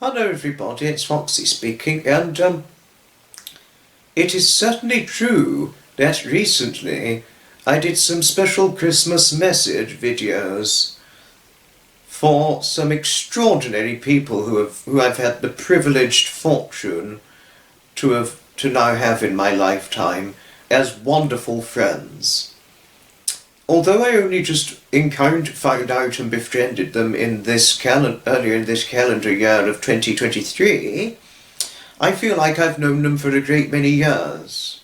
Hello everybody, it's Foxy speaking, and it is certainly true that recently I did some special Christmas message videos for some extraordinary people who I've had the privileged fortune to now have in my lifetime as wonderful friends. Although I only just found out and befriended them in earlier in this calendar year of 2023, I feel like I've known them for a great many years,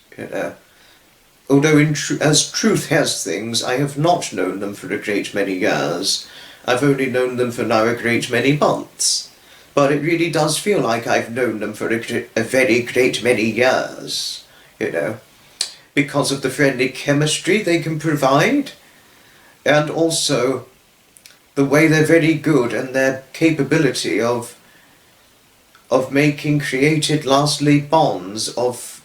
Although as truth has things, I have not known them for a great many years. I've only known them for now a great many months. But it really does feel like I've known them for a very great many years, because of the friendly chemistry they can provide, and also the way they're very good and their capability of making created lasting bonds of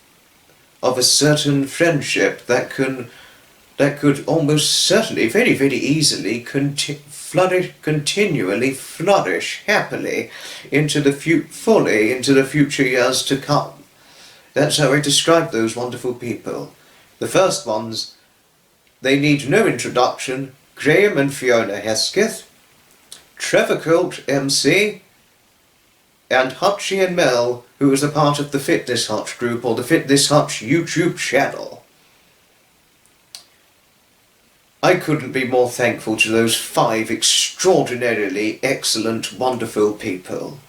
a certain friendship that could almost certainly very, very easily continually flourish happily into the future years to come. That's how I describe those wonderful people. The first ones, they need no introduction: Graham and Fiona Hesketh, Trevor Colt MC, and Hutchie and Mel, who is a part of the Fitness Hutch group or the Fitness Hutch YouTube channel. I couldn't be more thankful to those 5 extraordinarily excellent, wonderful people.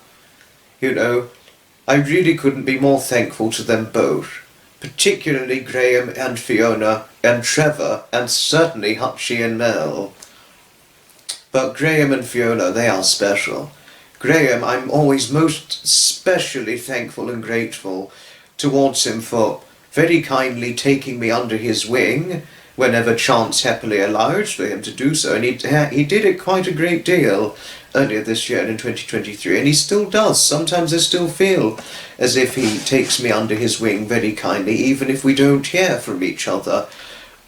I really couldn't be more thankful to them both, particularly Graham and Fiona and Trevor, and certainly Hutchie and Mel. But Graham and Fiona, they are special. Graham, I'm always most especially thankful and grateful towards him for very kindly taking me under his wing whenever chance happily allowed for him to do so, and he did it quite a great deal earlier this year in 2023, and he still does. Sometimes I still feel as if he takes me under his wing very kindly, even if we don't hear from each other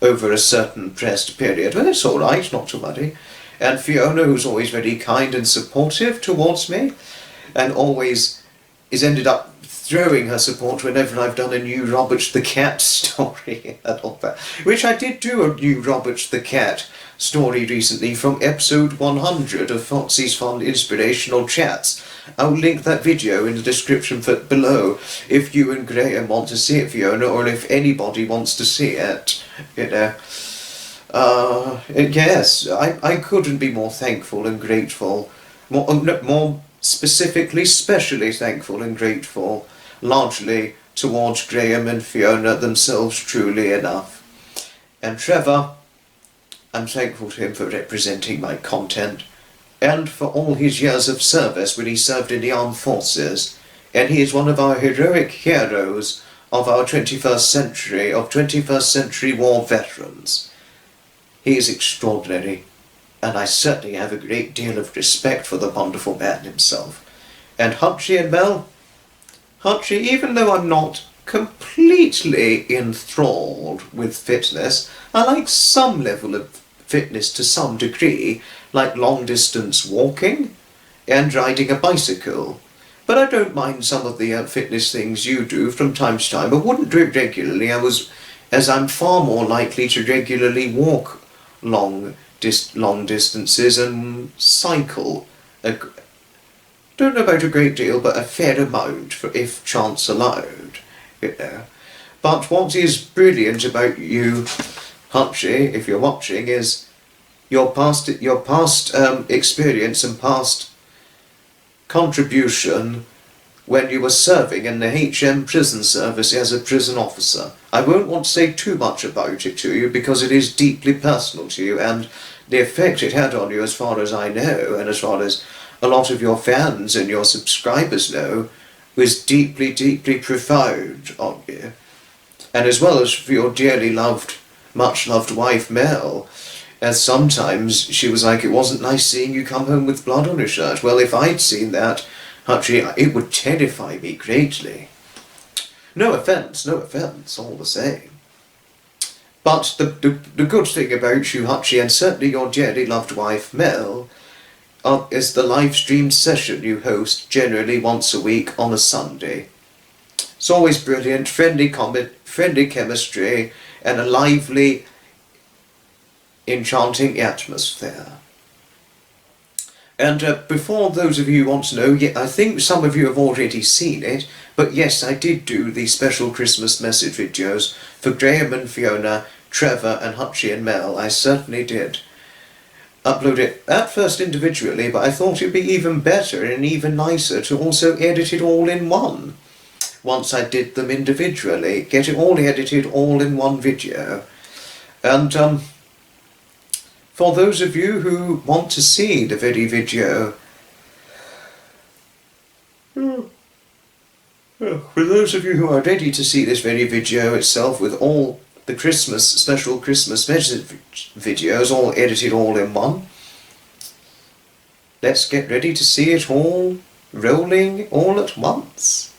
over a certain pressed period. Well, it's all right, not to worry. And Fiona, who's always very kind and supportive towards me, and always is ended up throwing her support whenever I've done a new Robert the Cat story and all that. Which I did do a new Robert the Cat story recently from episode 100 of Foxy's Fun Inspirational Chats. I'll link that video in the description below if you and Graham want to see it, Fiona, or if anybody wants to see it, Yes, I couldn't be more thankful and grateful, more specifically, specially thankful and grateful, largely towards Graham and Fiona themselves, truly enough. And Trevor, I'm thankful to him for representing my content, and for all his years of service when he served in the armed forces, and he is one of our heroic heroes of our 21st century war veterans. He is extraordinary, and I certainly have a great deal of respect for the wonderful man himself. And Hutchie and Mel, Hutchie, even though I'm not completely enthralled with fitness, I like some level of fitness to some degree, like long-distance walking and riding a bicycle. But I don't mind some of the fitness things you do from time to time. I wouldn't do it regularly, as I'm far more likely to regularly walk long distances and cycle. Don't know about a great deal, but a fair amount, if chance allowed, But what is brilliant about you, Hutchie, if you're watching, is your past experience and past contribution when you were serving in the HM prison service as a prison officer. I won't want to say too much about it to you because it is deeply personal to you, and the effect it had on you, as far as I know, and as far as a lot of your fans and your subscribers know, was deeply, deeply profound on you. And as well as for your dearly loved, much loved wife Mel, as sometimes she was like, it wasn't nice seeing you come home with blood on your shirt. Well, if I'd seen that, Hutchie, it would terrify me greatly. No offence, all the same. But the good thing about you, Hutchie, and certainly your dearly loved wife Mel, is the live stream session you host generally once a week on a Sunday. It's always brilliant, friendly chemistry, and a lively, enchanting atmosphere. And before those of you who want to know, I think some of you have already seen it, but yes, I did do the special Christmas message videos for Graham and Fiona, Trevor and Hutchie and Mel. I certainly did upload it at first individually, but I thought it'd be even better and even nicer to also edit it all in one. Once I did them individually, get it all edited all in one video. And for those of you who want to see the very video, for those of you who are ready to see this very video itself with all the special Christmas message videos all edited all in one, let's get ready to see it all rolling all at once.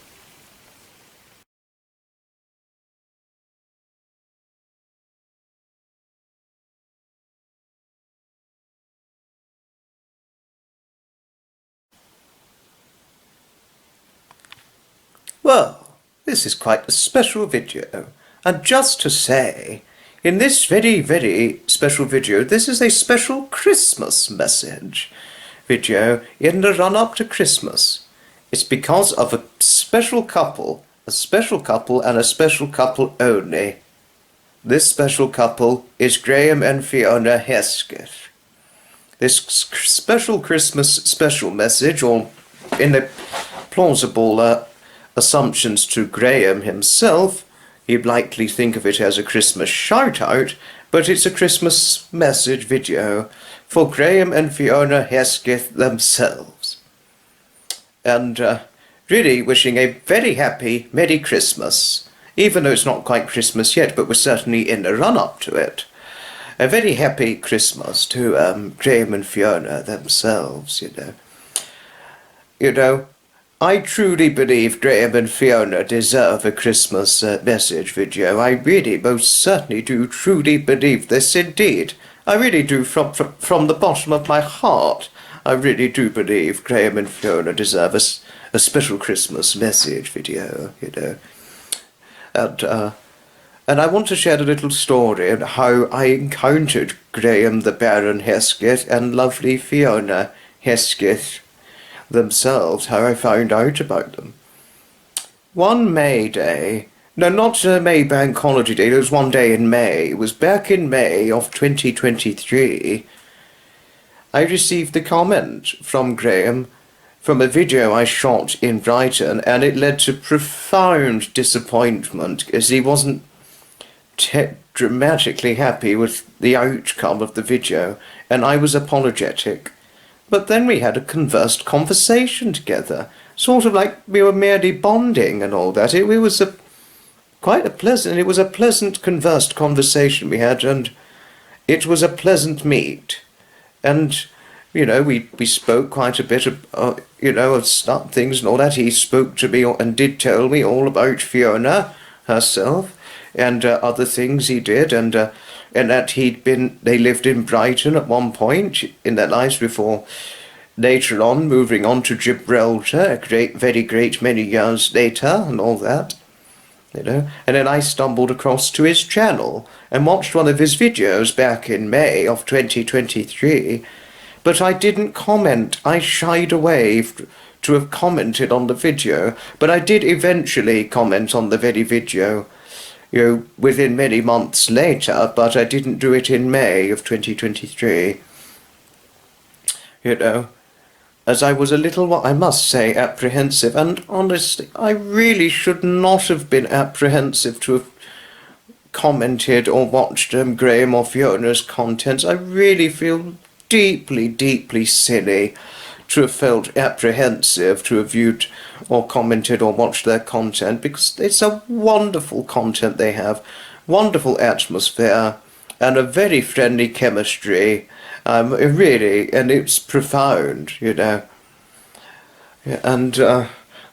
Well, this is quite a special video, and just to say, in this very, very special video, this is a special Christmas message video in the run-up to Christmas. It's because of a special couple and a special couple only. This special couple is Graham and Fiona Hesketh. This special Christmas special message, or in the plausible assumptions to Graham himself, he'd likely think of it as a Christmas shout-out, but it's a Christmas message video for Graham and Fiona Hesketh themselves. And really wishing a very happy Merry Christmas, even though it's not quite Christmas yet, but we're certainly in the run-up to it. A very happy Christmas to Graham and Fiona themselves, you know. You know, I truly believe Graham and Fiona deserve a Christmas message video. I really most certainly do truly believe this indeed. I really do from the bottom of my heart. I really do believe Graham and Fiona deserve a special Christmas message video, you know. And I want to share a little story of how I encountered Graham the Baron Hesketh and lovely Fiona Hesketh themselves, how I found out about them. One May day, no, not May Bank Holiday Day, there was one day in May, it was back in May of 2023, I received a comment from Graham from a video I shot in Brighton, and it led to profound disappointment as he wasn't dramatically happy with the outcome of the video, and I was apologetic. But then we had a conversed conversation together, sort of like we were merely bonding and all that. It was a pleasant conversed conversation we had, and it was a pleasant meet. And, you know, we spoke quite a bit of, you know, of things and all that. He spoke to me and did tell me all about Fiona herself and other things he did, and that they lived in Brighton at one point in their lives before later on moving on to Gibraltar, very great many years later and all that, you know. And then I stumbled across to his channel and watched one of his videos back in May of 2023, but I didn't comment. I shied away to have commented on the video, but I did eventually comment on the very video, you know, within many months later, but I didn't do it in May of 2023. You know, as I was a little, I must say, apprehensive, and honestly, I really should not have been apprehensive to have commented or watched Graham or Fiona's contents. I really feel deeply, deeply silly to have felt apprehensive to have viewed or commented or watched their content, because it's a wonderful content they have, wonderful atmosphere, and a very friendly chemistry, really, and it's profound, you know. And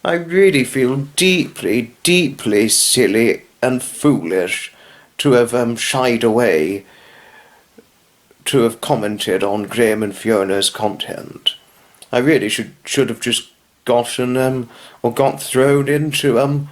I really feel deeply, deeply silly and foolish to have shied away to have commented on Graham and Fiona's content. I really should have just gotten or got thrown into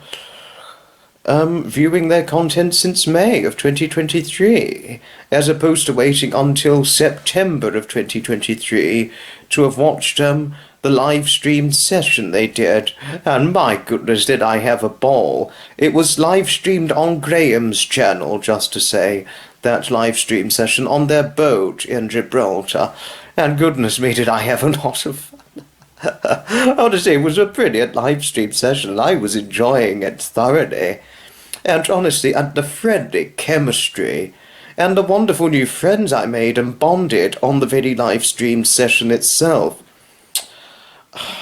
viewing their content since May of 2023, as opposed to waiting until September of 2023 to have watched the live streamed session they did. And my goodness, did I have a ball! It was live streamed on Graham's channel, just to say, that live stream session on their boat in Gibraltar. And goodness me, did I have a lot of fun. Honestly, it was a brilliant live stream session, and I was enjoying it thoroughly. And honestly, and the friendly chemistry and the wonderful new friends I made and bonded on the very live stream session itself.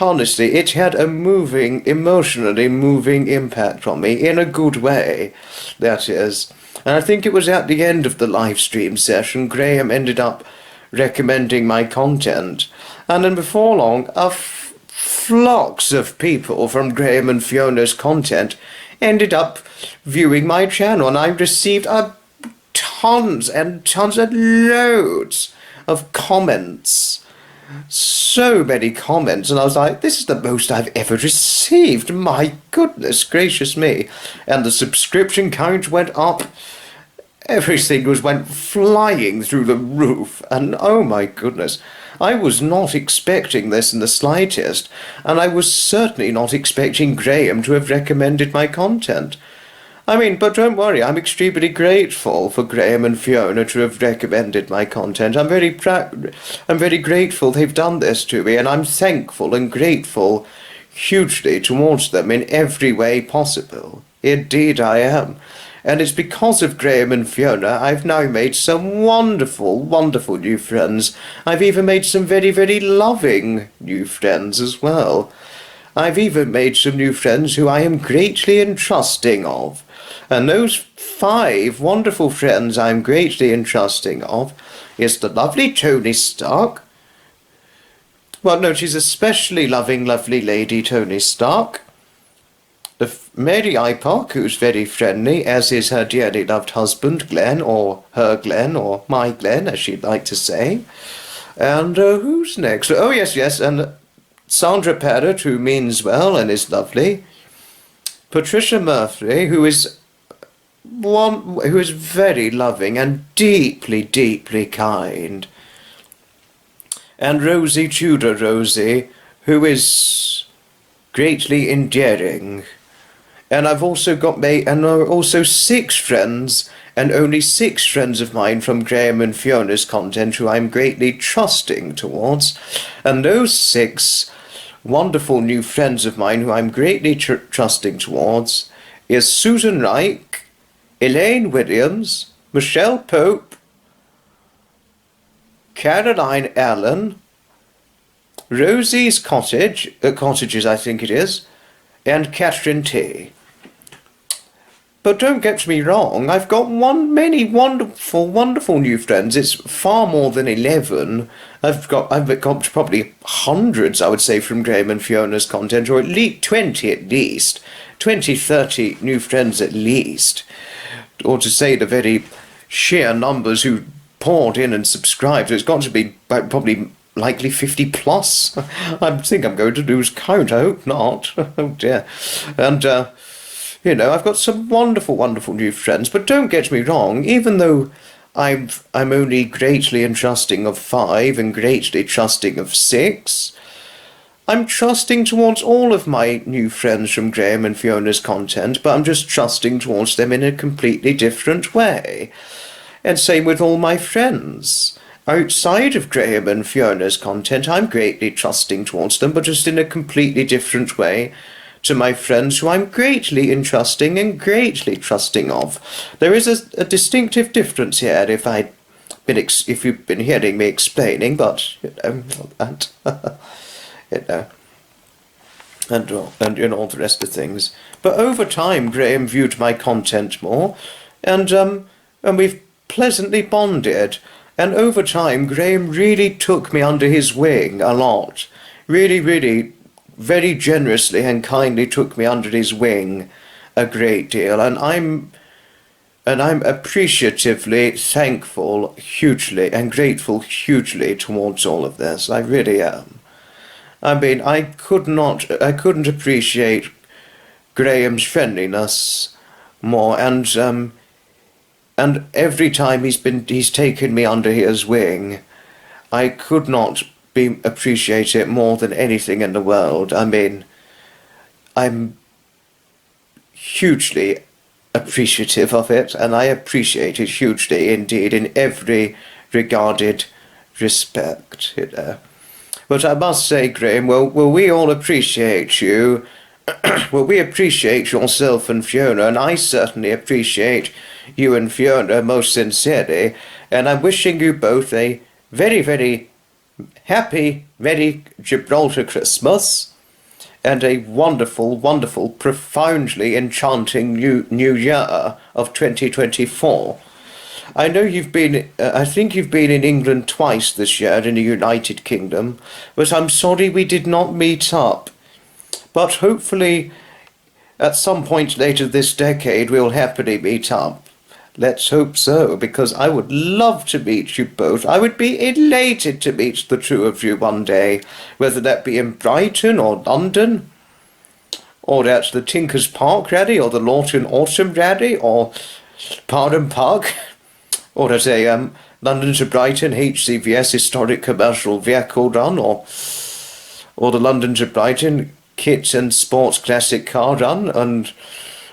Honestly, it had a emotionally moving impact on me, in a good way, that is. And I think it was at the end of the live stream session, Graham ended up recommending my content. And then before long, flocks of people from Graham and Fiona's content ended up viewing my channel, and I received tons and tons and loads of comments. So many comments, and I was like, this is the most I've ever received. My goodness gracious me. And the subscription count went up. Everything went flying through the roof, and oh my goodness, I was not expecting this in the slightest, and I was certainly not expecting Graham to have recommended my content. I mean, but don't worry, I'm extremely grateful for Graham and Fiona to have recommended my content. I'm very grateful they've done this to me, and I'm thankful and grateful hugely towards them in every way possible. Indeed I am. And it's because of Graham and Fiona I've now made some wonderful, wonderful new friends. I've even made some very, very loving new friends as well. I've even made some new friends who I am greatly entrusting of. And those 5 wonderful friends I'm greatly entrusting of is the lovely Tony Stark. Well, no, she's especially loving, lovely lady Tony Stark. The Mary Ipock, who's very friendly, as is her dearly loved husband, Glenn, or her Glenn, or my Glenn, as she'd like to say. And who's next? Oh, yes, and Sandra Parrott, who means well and is lovely. Patricia Murphy, who is very loving and deeply, deeply kind. And Rosie Tudor Rosie, who is greatly endearing. And I've also got and there are also 6 friends, and only 6 friends of mine from Graham and Fiona's content who I'm greatly trusting towards. And those 6 wonderful new friends of mine who I'm greatly trusting towards is Susan Reich, Elaine Williams, Michelle Pope, Caroline Allen, Rosie's Cottages I think it is, and Catherine T. But don't get me wrong, I've got many wonderful, wonderful new friends. It's far more than 11. I've got probably hundreds, I would say, from Graham and Fiona's content, or at least 20 at least. 20, 30 new friends at least. Or to say the very sheer numbers who poured in and subscribed. So it's got to be probably likely 50 plus. I think I'm going to lose count. I hope not. Oh dear. And I've got some wonderful, wonderful new friends. But don't get me wrong, even though I'm only greatly entrusting of 5 and greatly trusting of 6, I'm trusting towards all of my new friends from Graham and Fiona's content, but I'm just trusting towards them in a completely different way. And same with all my friends. Outside of Graham and Fiona's content, I'm greatly trusting towards them, but just in a completely different way to my friends who I'm greatly entrusting and greatly trusting of. There is a distinctive difference here if you've been hearing me explaining, but, and all the rest of things. But over time, Graham viewed my content more, and we've pleasantly bonded. And over time, Graham really took me under his wing a lot. Really, really, very generously and kindly took me under his wing a great deal. And I'm appreciatively thankful hugely and grateful hugely towards all of this. I really am. I mean, I couldn't appreciate Graham's friendliness more, and every time he's taken me under his wing, I could not appreciate it more than anything in the world. I mean, I'm hugely appreciative of it, and I appreciate it hugely indeed in every regarded respect, you know. But I must say, Graham, well, we all appreciate you. Well, we appreciate yourself and Fiona, and I certainly appreciate you and Fiona most sincerely, and I'm wishing you both a very, very happy, Merry Gibraltar Christmas, and a wonderful, wonderful, profoundly enchanting new year of 2024. I know I think you've been in England twice this year in the United Kingdom, but I'm sorry we did not meet up. But hopefully, at some point later this decade, we'll happily meet up. Let's hope so, because I would love to meet you both. I would be elated to meet the two of you one day, whether that be in Brighton or London, or at the Tinkers Park Rally, or the Lawton Autumn Rally, or Parham Park, or at a London to Brighton HCVS Historic Commercial Vehicle Run, or the London to Brighton Kit and Sports Classic Car Run, and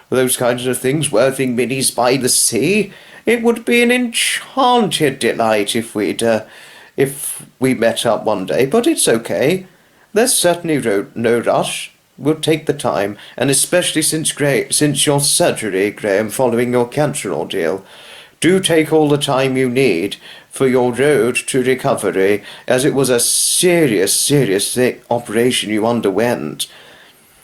those kinds of things, Worthing Minis by the Sea. It would be an enchanted delight if we met up one day, but it's okay. There's certainly no rush. We'll take the time, and especially since your surgery, Graham, following your cancer ordeal, do take all the time you need for your road to recovery, as it was a serious operation you underwent.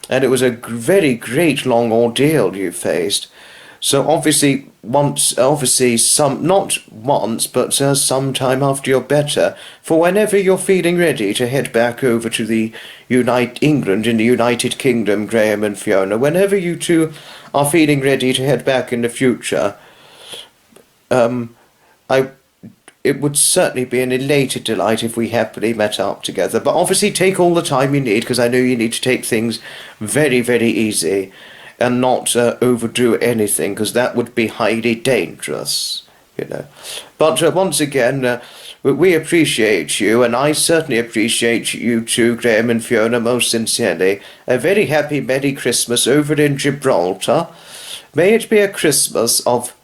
And it was a very great long ordeal you faced. So obviously, not once, but some time after you're better, for whenever you're feeling ready to head back over to the England in the United Kingdom, Graham and Fiona, whenever you two are feeling ready to head back in the future, it would certainly be an elated delight if we happily met up together. But obviously take all the time you need, because I know you need to take things very, very easy and not overdo anything, because that would be highly dangerous, you know. But once again, we appreciate you, and I certainly appreciate you too, Graham and Fiona, most sincerely. A very happy Merry Christmas over in Gibraltar. May it be a Christmas of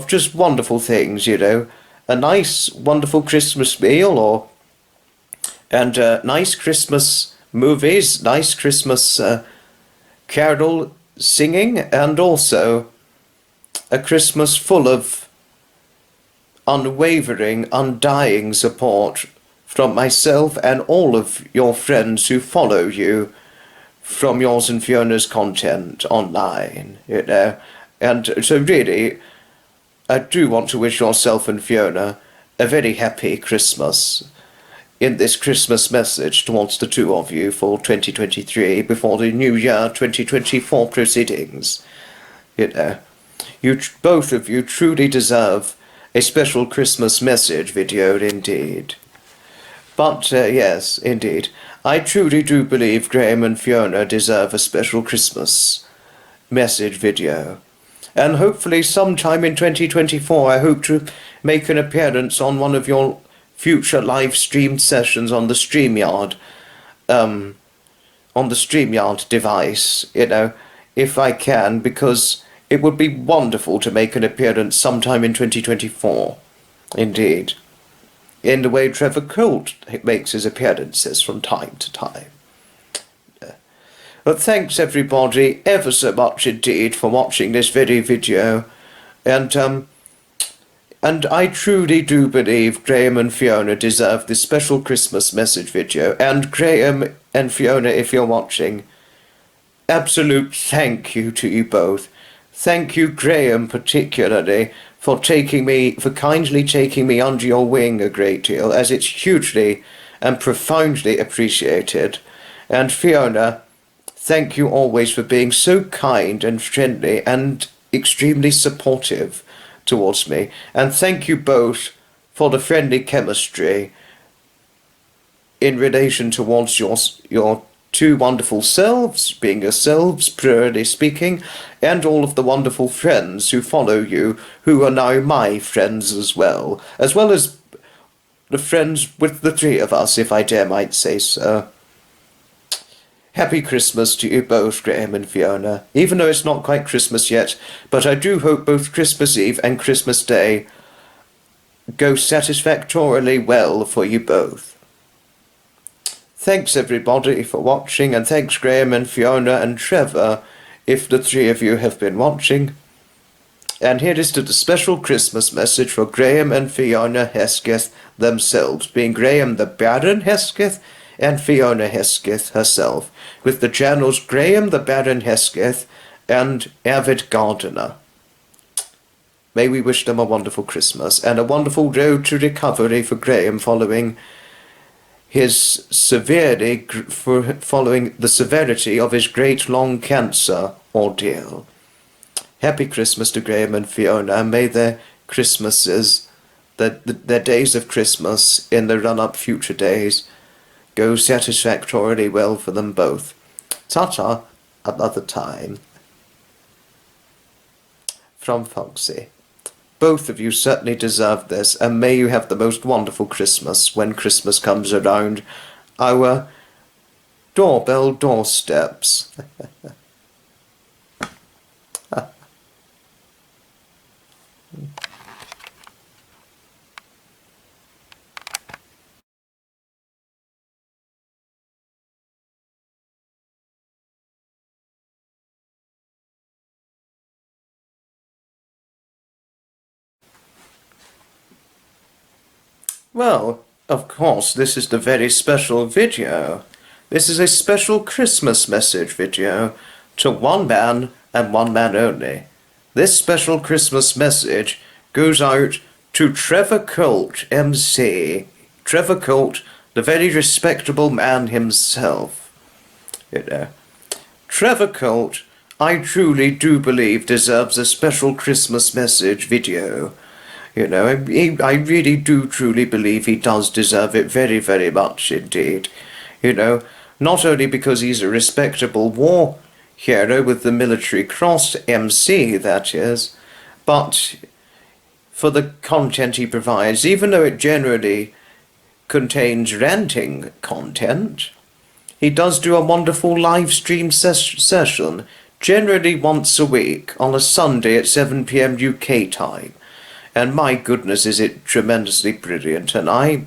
just wonderful things, you know. A nice, wonderful Christmas meal, and nice Christmas movies, nice Christmas carol singing, and also a Christmas full of unwavering, undying support from myself and all of your friends who follow you from yours and Fiona's content online, you know. And so really, I do want to wish yourself and Fiona a very happy Christmas in this Christmas message towards the two of you for 2023 before the new year 2024 proceedings. You know, both of you truly deserve a special Christmas message video indeed. But yes, indeed, I truly do believe Graham and Fiona deserve a special Christmas message video. And hopefully sometime in 2024 I hope to make an appearance on one of your future live streamed sessions on the StreamYard device, you know, if I can, because it would be wonderful to make an appearance sometime in 2024, indeed, in the way Trevor Colt makes his appearances from time to time. But thanks everybody ever so much indeed for watching this very video, and I truly do believe Graham and Fiona deserve this special Christmas message video. And Graham and Fiona, if you're watching, absolute thank you to you both. Thank you, Graham, particularly, for kindly taking me under your wing a great deal, as it's hugely and profoundly appreciated. And Fiona, thank you always for being so kind and friendly and extremely supportive towards me. And thank you both for the friendly chemistry in relation towards your two wonderful selves, being yourselves, plurally speaking, and all of the wonderful friends who follow you, who are now my friends as well as the friends with the three of us, if I dare might say so. Happy Christmas to you both, Graham and Fiona, even though it's not quite Christmas yet, but I do hope both Christmas Eve and Christmas Day go satisfactorily well for you both. Thanks everybody for watching, and thanks Graham and Fiona and Trevor, if the three of you have been watching. And here is to the special Christmas message for Graham and Fiona Hesketh themselves, being Graham the Baron Hesketh and Fiona Hesketh herself, with the channels Graham the Baron Hesketh and Avid Gardener. May we wish them a wonderful Christmas and a wonderful road to recovery for Graham following his following the severity of his great long cancer ordeal. Happy Christmas to Graham and Fiona, and may their Christmases, their days of Christmas in the run-up future days, go satisfactorily well for them both. Ta-ta, another time. From Foxy. Both of you certainly deserve this, and may you have the most wonderful Christmas when Christmas comes around our doorbell doorsteps. Well, of course, this is the very special video. This is a special Christmas message video to one man and one man only. This special Christmas message goes out to Trevor Colt, MC. Trevor Colt, the very respectable man himself. You know, Trevor Colt, I truly do believe deserves a special Christmas message video. You know, I really do truly believe he does deserve it very, very much indeed. You know, not only because he's a respectable war hero with the Military Cross, MC that is, but for the content he provides, even though it generally contains ranting content, he does do a wonderful live stream session, generally once a week, on a Sunday at 7 p.m. UK time. And my goodness, is it tremendously brilliant, and I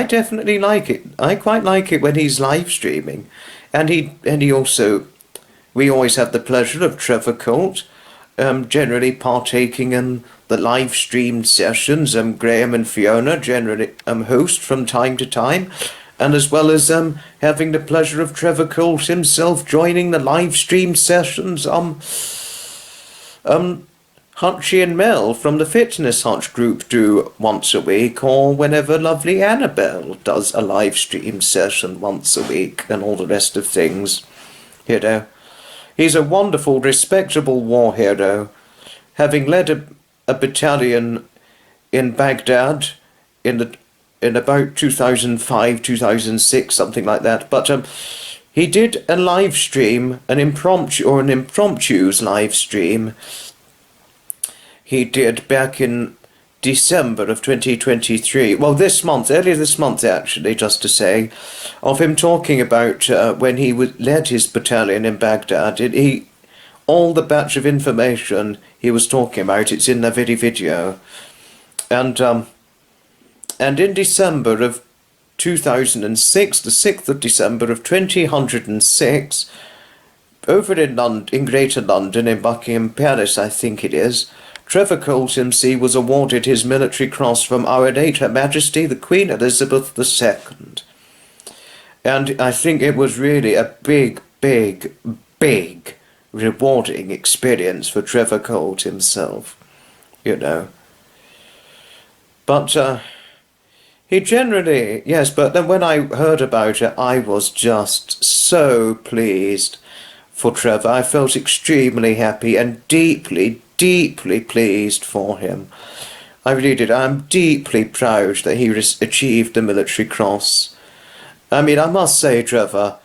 definitely like it. I quite like it when he's live streaming, and he also, we always have the pleasure of Trevor Colt, generally partaking in the live streamed sessions. Graham and Fiona generally host from time to time, and as well as having the pleasure of Trevor Colt himself joining the live stream sessions. Hutchie and Mel from the Fitness Hutch group do once a week, or whenever lovely Annabelle does a live stream session once a week, and all the rest of things. You know, he's a wonderful, respectable war hero, having led a battalion in Baghdad in about 2005, 2006, something like that. But he did a live stream, an impromptu's live stream. He did back in December of 2023. Well, earlier this month actually, just to say, of him talking about when he led his battalion in Baghdad. All the batch of information he was talking about, it's in the very video. And in December of 2006, the 6th of December of 2006, over in Greater London, in Buckingham Palace, I think it is, Trevor Colt MC was awarded his military cross from Our Late Her Majesty the Queen Elizabeth II. And I think it was really a big, big, big rewarding experience for Trevor Colt himself, you know. But he generally, yes, but then when I heard about it, I was just so pleased for Trevor. I felt extremely happy and deeply, deeply pleased for him. I really did. I'm deeply proud that he achieved the military cross. I mean, I must say, Trevor,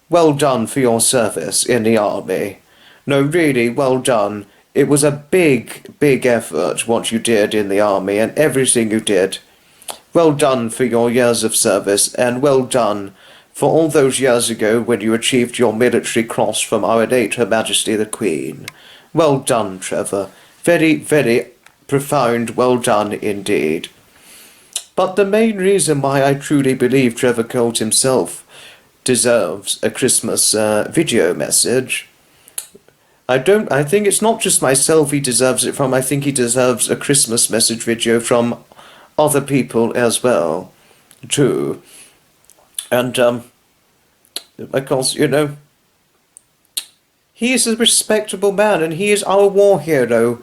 well done for your service in the army. No, really, well done. It was a big, big effort what you did in the army and everything you did. Well done for your years of service, and well done for all those years ago when you achieved your military cross from our late Her Majesty the Queen. Well done, Trevor. Very, very profound well done indeed. But the main reason why I truly believe Trevor Colt himself deserves a Christmas video message. I think it's not just myself he deserves it from, I think he deserves a Christmas message video from other people as well, too. And, of course, you know, he is a respectable man and he is our war hero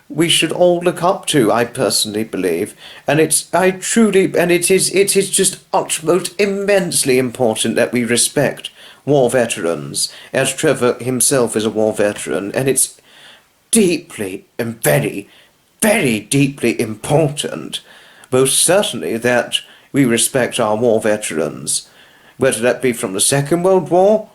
we should all look up to, I personally believe. And it is just utmost immensely important that we respect war veterans, as Trevor himself is a war veteran, and it's deeply and very, very deeply important, most certainly, that we respect our war veterans, whether that be from the Second World War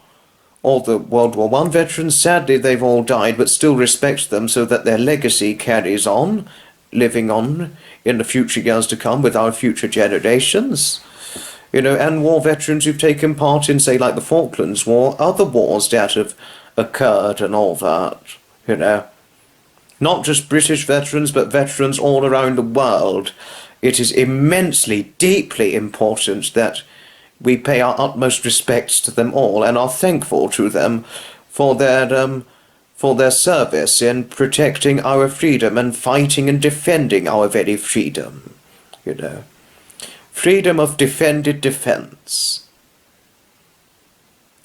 or the World War One veterans. Sadly, they've all died, but still respect them so that their legacy carries on, living on in the future years to come with our future generations. You know, and war veterans who've taken part in, say, like the Falklands War, other wars that have occurred and all that, you know. Not just British veterans, but veterans all around the world. It is immensely, deeply important that we pay our utmost respects to them all and are thankful to them for their service in protecting our freedom and fighting and defending our very freedom, you know. Freedom of defended defence.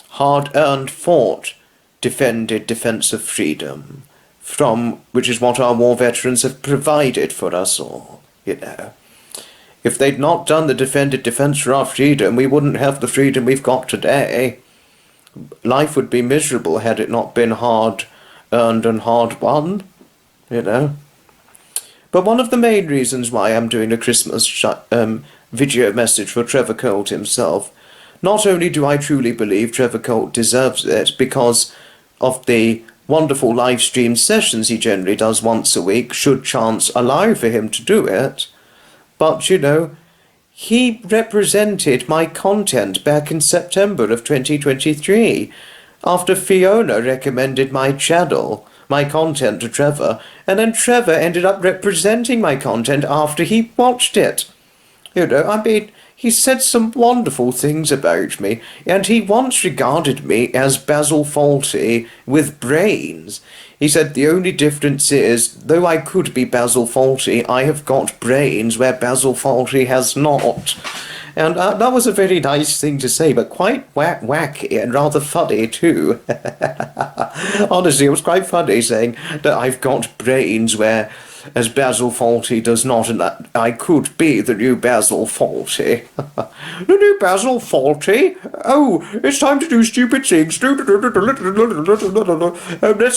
Hard-earned fought defended defence of freedom, which is what our war veterans have provided for us all, you know. If they'd not done the defended defence for our freedom, we wouldn't have the freedom we've got today. Life would be miserable had it not been hard-earned and hard-won, you know. But one of the main reasons why I'm doing a Christmas video message for Trevor Colt himself, not only do I truly believe Trevor Colt deserves it because of the wonderful live stream sessions he generally does once a week, should chance allow for him to do it, but, you know, he represented my content back in September of 2023, after Fiona recommended my channel, my content to Trevor, and then Trevor ended up representing my content after he watched it. You know, I mean, he said some wonderful things about me, and he once regarded me as Basil Fawlty with brains. He said the only difference is, though I could be Basil Fawlty, I have got brains where Basil Fawlty has not. And that was a very nice thing to say, but quite wacky and rather funny too. Honestly, it was quite funny saying that I've got brains where as Basil Fawlty does not, and that I could be the new Basil Fawlty. The new Basil Fawlty? Oh, it's time to do stupid things. Let's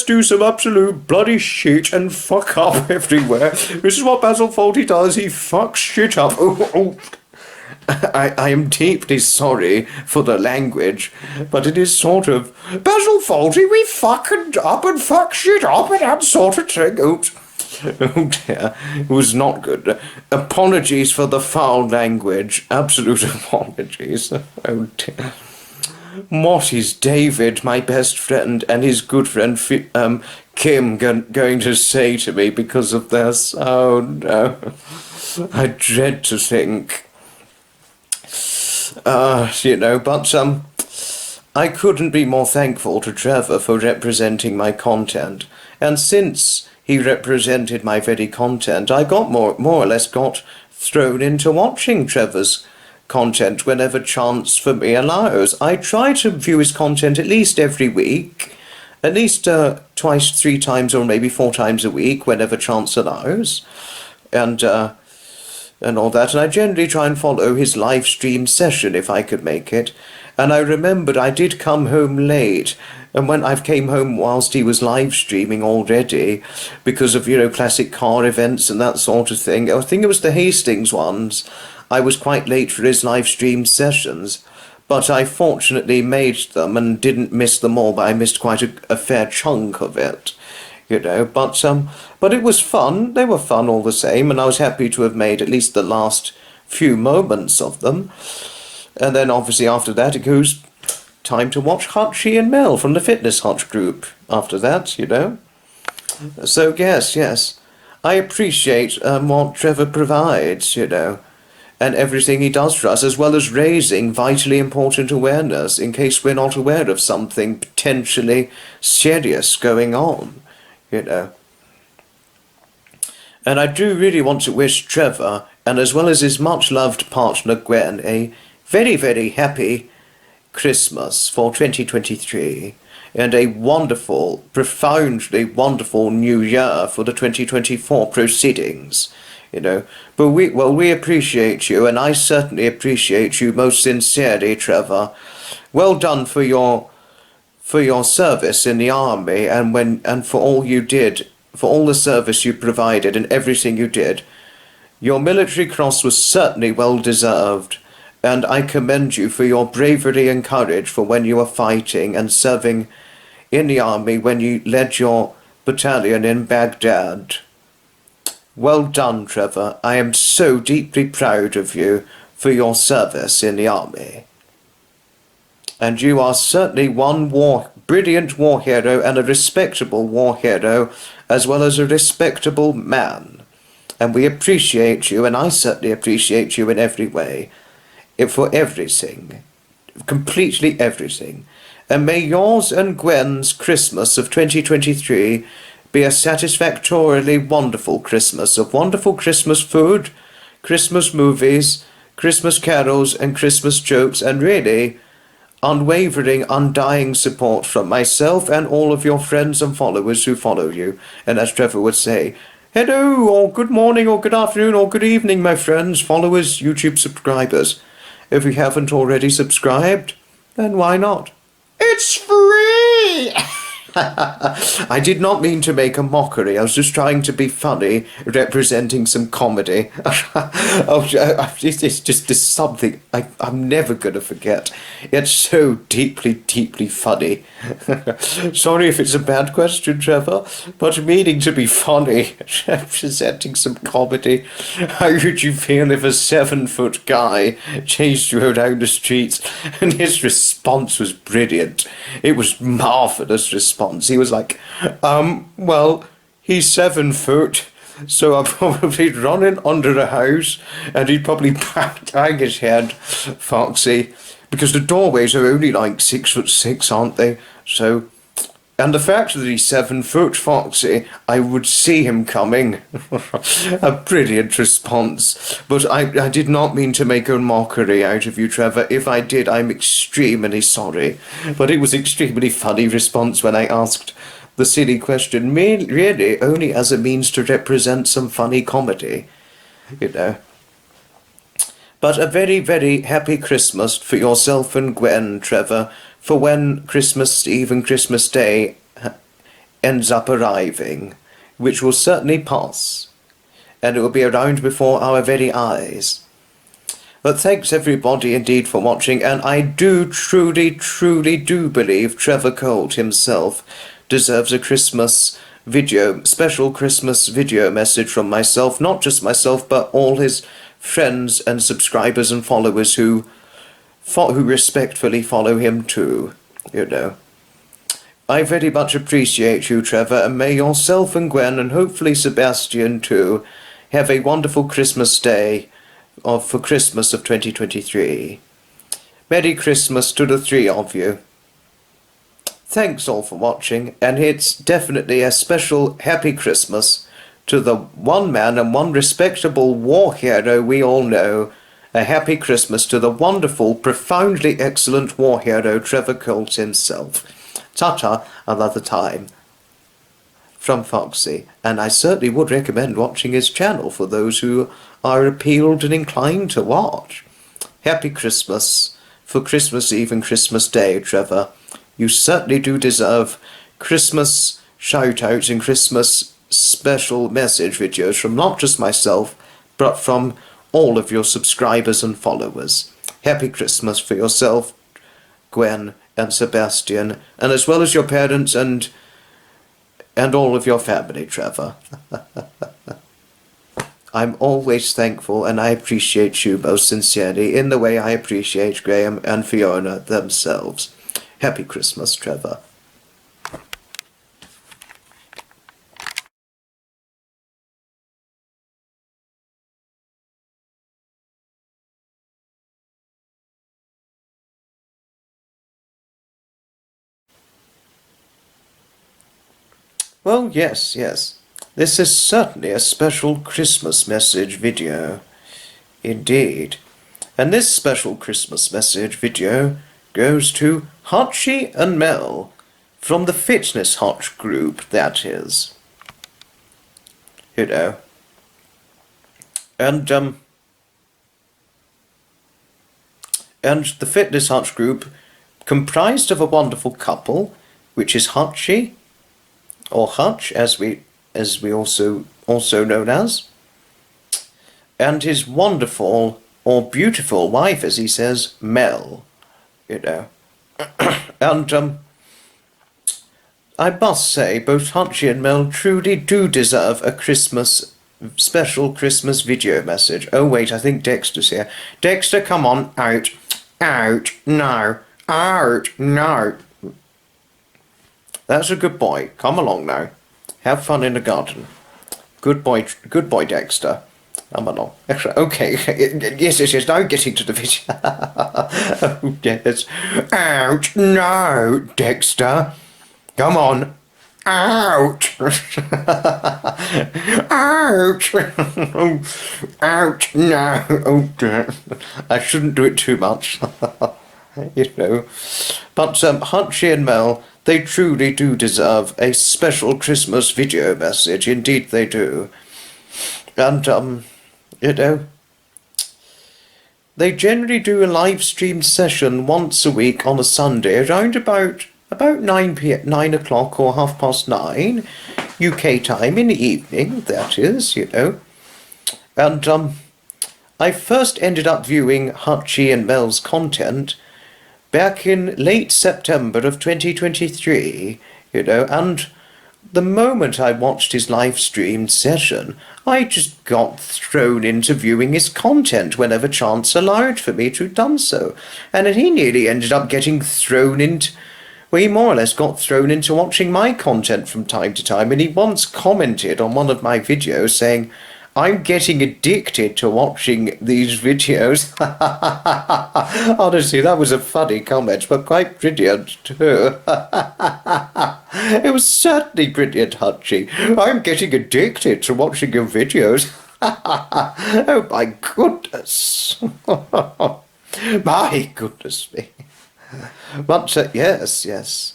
do some absolute bloody shit and fuck up everywhere. This is what Basil Fawlty does. He fucks shit up. I am deeply sorry for the language, but it is sort of Basil Fawlty, we fuck up and fuck shit up and that sort of thing. Oops. Oh dear, it was not good. Apologies for the foul language. Absolute apologies. Oh dear. What is David, my best friend, and his good friend Kim going to say to me because of this? Oh no. I dread to think. You know, but I couldn't be more thankful to Trevor for representing my content, and since he represented my very content, I got more or less got thrown into watching Trevor's content whenever chance for me allows. I try to view his content at least every week, at least twice, 3 times, or maybe 4 times a week, whenever chance allows, and all that, and I generally try and follow his live stream session if I could make it. And I remembered I did come home late, and when I came home whilst he was live streaming already, because of, you know, classic car events and that sort of thing. I think it was the Hastings ones. I was quite late for his live stream sessions, but I fortunately made them and didn't miss them all, but I missed quite a fair chunk of it, you know. But it was fun. They were fun all the same, and I was happy to have made at least the last few moments of them. And then obviously after that it goes time to watch Hutchie and Mel from the Fitness Hutch group after that, you know. So yes, I appreciate what Trevor provides, you know, and everything he does for us, as well as raising vitally important awareness in case we're not aware of something potentially serious going on, you know. And I do really want to wish Trevor, and as well as his much-loved partner Gwen, a very, very happy Christmas for 2023, and a wonderful, profoundly wonderful new year for the 2024 proceedings, you know. But we appreciate you, and I certainly appreciate you most sincerely, Trevor. Well done for your service in the army, and for all you did, for all the service you provided and everything you did. Your military cross was certainly well deserved, and I commend you for your bravery and courage for when you were fighting and serving in the army when you led your battalion in Baghdad. Well done, Trevor. I am so deeply proud of you for your service in the army. And you are certainly one brilliant war hero and a respectable war hero, as well as a respectable man. And we appreciate you, and I certainly appreciate you in every way. For everything. Completely everything. And may yours and Gwen's Christmas of 2023 be a satisfactorily wonderful Christmas of wonderful Christmas food, Christmas movies, Christmas carols and Christmas jokes, and really unwavering, undying support from myself and all of your friends and followers who follow you. And as Trevor would say, hello, or good morning, or good afternoon, or good evening, my friends, followers, YouTube subscribers. If you haven't already subscribed, then why not? It's free! I did not mean to make a mockery. I was just trying to be funny, representing some comedy. It's just something I'm never going to forget. It's so deeply, deeply funny. Sorry if it's a bad question, Trevor, but meaning to be funny, representing some comedy. How would you feel if a 7-foot guy chased you around the streets and his response was brilliant? It was marvellous response. He was like, well, he's 7 foot, so I'll probably run in under the house, and he'd probably bang his head, Foxy, because the doorways are only like 6'6", aren't they? So, and the fact that he's 7 foot, Foxy, I would see him coming. A brilliant response. But I did not mean to make a mockery out of you, Trevor. If I did, I'm extremely sorry. But it was an extremely funny response when I asked the silly question, really only as a means to represent some funny comedy, you know. But a very, very happy Christmas for yourself and Gwen, Trevor, for when Christmas Eve and Christmas Day ends up arriving, which will certainly pass, and it will be around before our very eyes. But thanks everybody indeed for watching, and I do truly, truly do believe Trevor Colt himself deserves a Christmas video, special Christmas video message from myself, not just myself, but all his friends and subscribers and followers who respectfully follow him too, you know. I very much appreciate you, Trevor, and may yourself and Gwen, and hopefully Sebastian too, have a wonderful Christmas day for Christmas of 2023. Merry Christmas to the 3 of you. Thanks all for watching, and it's definitely a special happy Christmas to the one man and one respectable war hero we all know. A happy Christmas to the wonderful, profoundly excellent war hero Trevor Colt himself. Ta-ta, another time. From Foxy, and I certainly would recommend watching his channel for those who are appealed and inclined to watch. Happy Christmas for Christmas Eve and Christmas Day, Trevor. You certainly do deserve Christmas shout-outs and Christmas special message videos from not just myself, but from all of your subscribers and followers. Happy Christmas for yourself Gwen and Sebastian, and as well as your parents and all of your family, Trevor. I'm always thankful, and I appreciate you most sincerely in the way I appreciate Graham and Fiona themselves. Happy Christmas, Trevor. Well, yes, yes. This is certainly a special Christmas message video. Indeed. And this special Christmas message video goes to Hotchie and Mel, from the Fitness Hotch group, that is. You know. And the Fitness Hotch group, comprised of a wonderful couple, which is Hotchie, or Hutch, as we also known as, and his wonderful or beautiful wife, as he says, Mel, you know. And I must say, both Hutchie and Mel truly do deserve a special Christmas video message. Oh wait, I think Dexter's here. Dexter, come on, out, no, out, no. That's a good boy. Come along now. Have fun in the garden. Good boy, Dexter. Come along. Okay. Yes. Now getting to the video. Oh, yes. Ouch. No, Dexter. Come on. Ouch. Ouch. Ouch. No. Oh, dear. I shouldn't do it too much. You know. But Hutchie and Mel, they truly do deserve a special Christmas video message. Indeed they do. And, you know, they generally do a live stream session once a week on a Sunday around about 9 o'clock or 9:30 UK time in the evening, that is, you know. And I first ended up viewing Hutchie and Mel's content back in late September of 2023, you know, and the moment I watched his live stream session, I just got thrown into viewing his content whenever chance allowed for me to done so. And then he nearly ended up getting thrown into, well, he more or less got thrown into watching my content from time to time, and he once commented on one of my videos saying, I'm getting addicted to watching these videos. Honestly, that was a funny comment, but quite brilliant too. It was certainly brilliant, Hutchie. I'm getting addicted to watching your videos. Oh my goodness. My goodness me. But yes.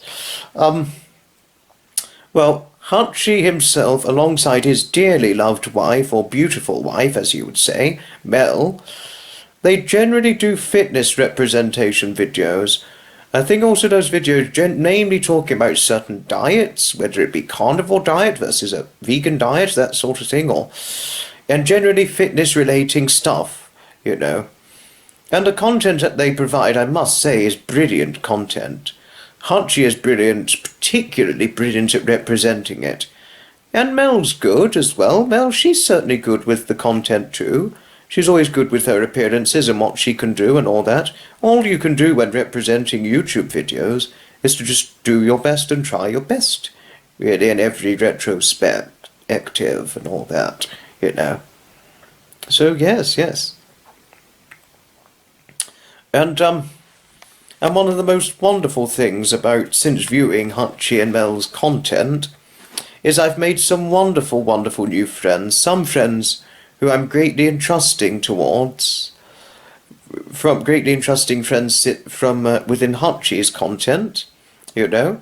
Well, Hutchie himself, alongside his dearly loved wife, or beautiful wife, as you would say, Mel, they generally do fitness representation videos. I think also those videos namely talking about certain diets, whether it be carnivore diet versus a vegan diet, that sort of thing, and generally fitness relating stuff, you know. And the content that they provide, I must say, is brilliant content. Hutchie is brilliant, particularly brilliant at representing it. And Mel's good as well. Mel, she's certainly good with the content too. She's always good with her appearances and what she can do and all that. All you can do when representing YouTube videos is to just do your best and try your best, really, in every retrospective and all that, you know. So, yes. And one of the most wonderful things about since viewing Hutchie and Mel's content is I've made some wonderful new friends. Some friends who I'm greatly entrusting towards, from greatly entrusting friends from within Hutchie's content, you know.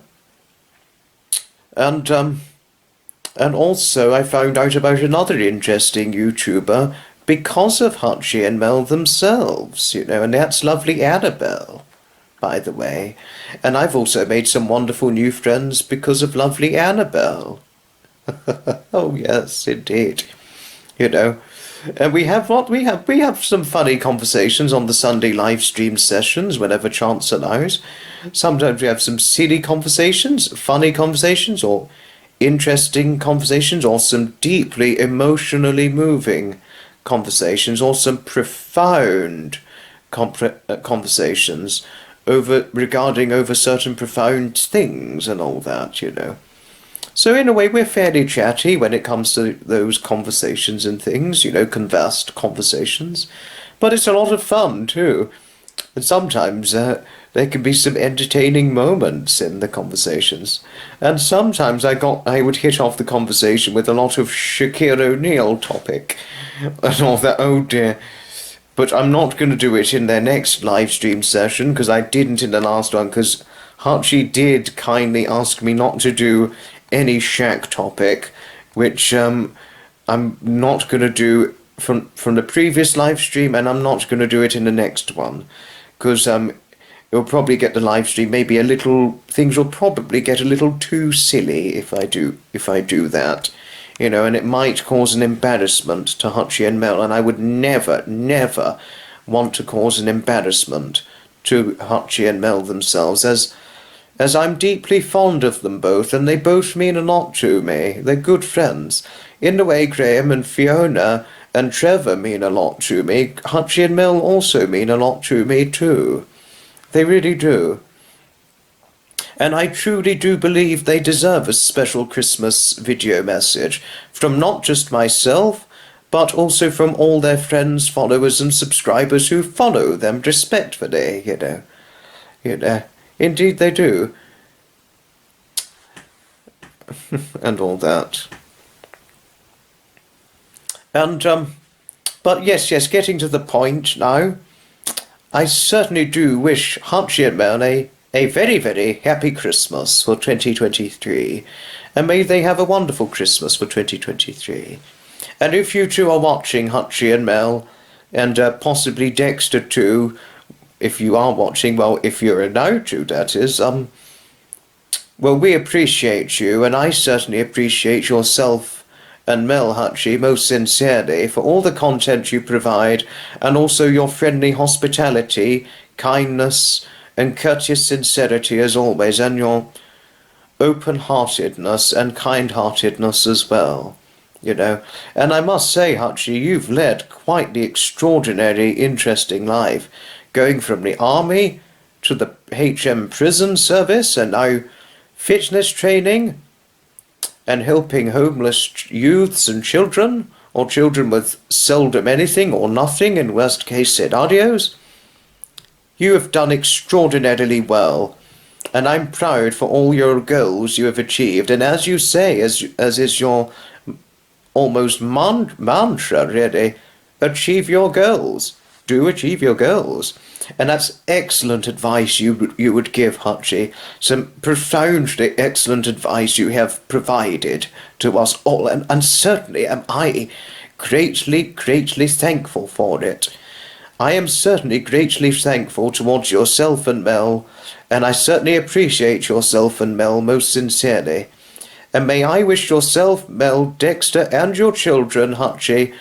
And also I found out about another interesting YouTuber because of Hutchie and Mel themselves, you know, and that's lovely Annabelle, by the way. And I've also made some wonderful new friends because of lovely Annabelle. Oh yes, indeed. You know, and we have some funny conversations on the Sunday live stream sessions whenever chance allows. Sometimes we have some silly conversations, funny conversations, or interesting conversations, or some deeply emotionally moving conversations, or some profound conversations regarding over certain profound things and all that, you know. So in a way, we're fairly chatty when it comes to those conversations and things, you know, conversed conversations. But it's a lot of fun too. And sometimes there can be some entertaining moments in the conversations. And sometimes I would hit off the conversation with a lot of Shaquille O'Neal topic and all that. Oh dear. But I'm not going to do it in their next live stream session because I didn't in the last one because Hachi did kindly ask me not to do any Shaq topic, which I'm not going to do from the previous live stream, and I'm not going to do it in the next one because it'll probably get the live stream maybe a little, things will probably get a little too silly if I do that, you know, and it might cause an embarrassment to Hutchie and Mel, and I would never want to cause an embarrassment to Hutchie and Mel themselves, as I'm deeply fond of them both, and they both mean a lot to me. They're good friends. In the way Graham and Fiona and Trevor mean a lot to me, Hutchie and Mel also mean a lot to me too. They really do. And I truly do believe they deserve a special Christmas video message from not just myself, but also from all their friends, followers and subscribers who follow them respectfully, you know. You know, indeed they do. And all that. And, but yes, getting to the point now, I certainly do wish Hutchie and Mel a very, very happy Christmas for 2023, and may they have a wonderful Christmas for 2023. And if you two are watching, Hutchie and Mel, and possibly Dexter too, if you are watching, well, if you're allowed to, that is, well, we appreciate you, and I certainly appreciate yourself and Mel Hutchie most sincerely for all the content you provide, and also your friendly hospitality, kindness, and courteous sincerity as always, and your open-heartedness and kind-heartedness as well, you know. And I must say, Hutchie, you've led quite the extraordinary, interesting life, going from the army to the HM prison service, and now fitness training, and helping homeless youths and children, or children with seldom anything or nothing in worst case scenarios. You have done extraordinarily well, and I'm proud for all your goals you have achieved, and as you say, as is your almost mantra really, achieve your goals. Do achieve your goals. And that's excellent advice you would give, Hutchie. Some profoundly excellent advice you have provided to us all, and certainly am I greatly thankful for it. I am certainly greatly thankful towards yourself and Mel, and I certainly appreciate yourself and Mel most sincerely. And may I wish yourself, Mel, Dexter, and your children, Hutchie,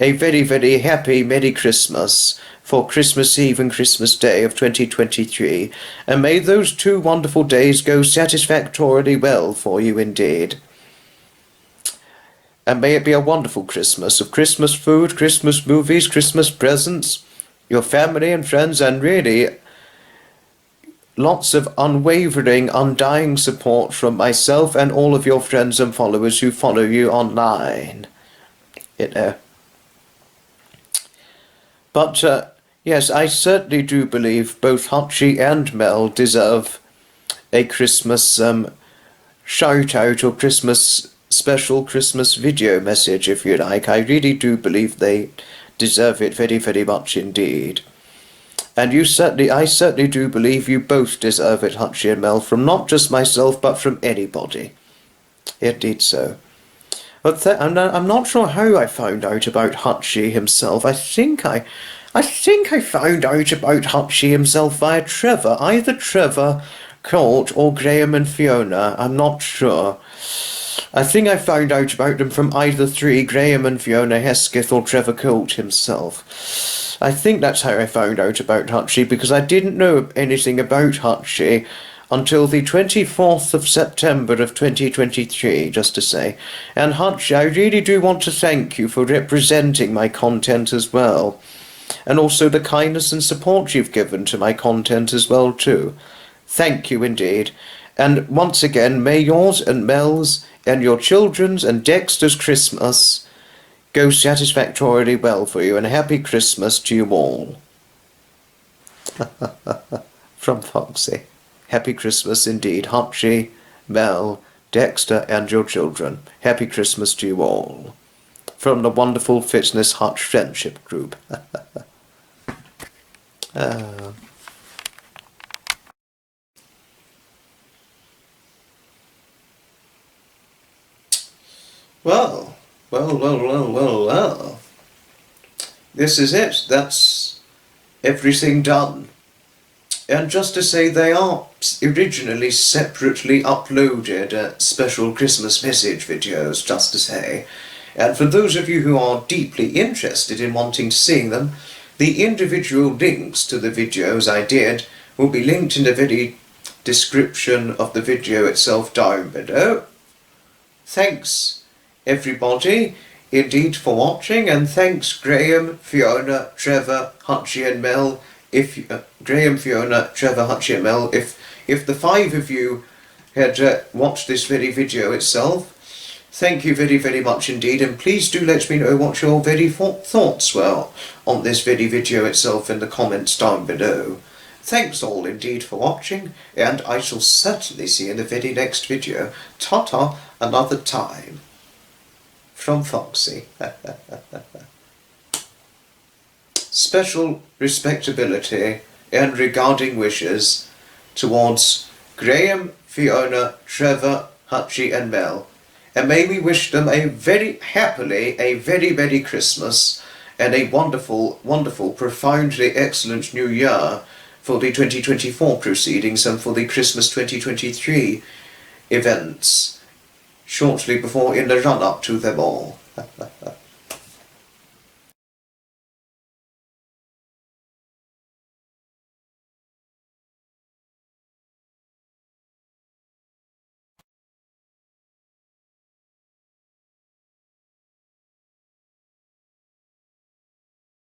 a very, very happy Merry Christmas for Christmas Eve and Christmas Day of 2023, and may those 2 wonderful days go satisfactorily well for you indeed. And may it be a wonderful Christmas of Christmas food, Christmas movies, Christmas presents, your family and friends, and really lots of unwavering, undying support from myself and all of your friends and followers who follow you online. You know. But, yes, I certainly do believe both Hutchie and Mel deserve a Christmas shout-out or special Christmas video message, if you like. I really do believe they deserve it very, very much indeed. And I certainly do believe you both deserve it, Hutchie and Mel, from not just myself, but from anybody. Indeed so. But I'm not sure how I found out about Hutchie himself. I think I found out about Hutchie himself via Trevor. Either Trevor, Colt, or Graham and Fiona. I'm not sure. I think I found out about them from either 3, Graham and Fiona Hesketh, or Trevor Colt himself. I think that's how I found out about Hutchie, because I didn't know anything about Hutchie until the 24th of September of 2023, just to say. And Hutchie, I really do want to thank you for representing my content as well. And also the kindness and support you've given to my content as well too. Thank you indeed. And once again, may yours and Mel's and your children's and Dexter's Christmas go satisfactorily well for you, and a happy Christmas to you all. From Foxy. Happy Christmas indeed, Hutchie, Mel, Dexter and your children. Happy Christmas to you all. From the wonderful Fitness Hutch Friendship Group. Well. This is it. That's everything done. And just to say, they are originally separately uploaded special Christmas message videos, just to say. And for those of you who are deeply interested in wanting to see them, the individual links to the videos I did will be linked in the very description of the video itself down below. Thanks, everybody, indeed, for watching, and thanks Graham, Fiona, Trevor, Hutchie and Mel. Graham, Fiona, Trevor, Hutchie and Mel, if the five of you had watched this very video itself, thank you very, very much indeed, and please do let me know what your very thoughts were on this very video itself in the comments down below. Thanks all indeed for watching, and I shall certainly see you in the very next video. Ta-ta, another time. From Foxy. Special respectability and regarding wishes towards Graham, Fiona, Trevor, Hutchie and Mel. And may we wish them a very Merry Christmas and a wonderful, profoundly excellent New Year for the 2024 proceedings and for the Christmas 2023 events shortly before in the run-up to them all.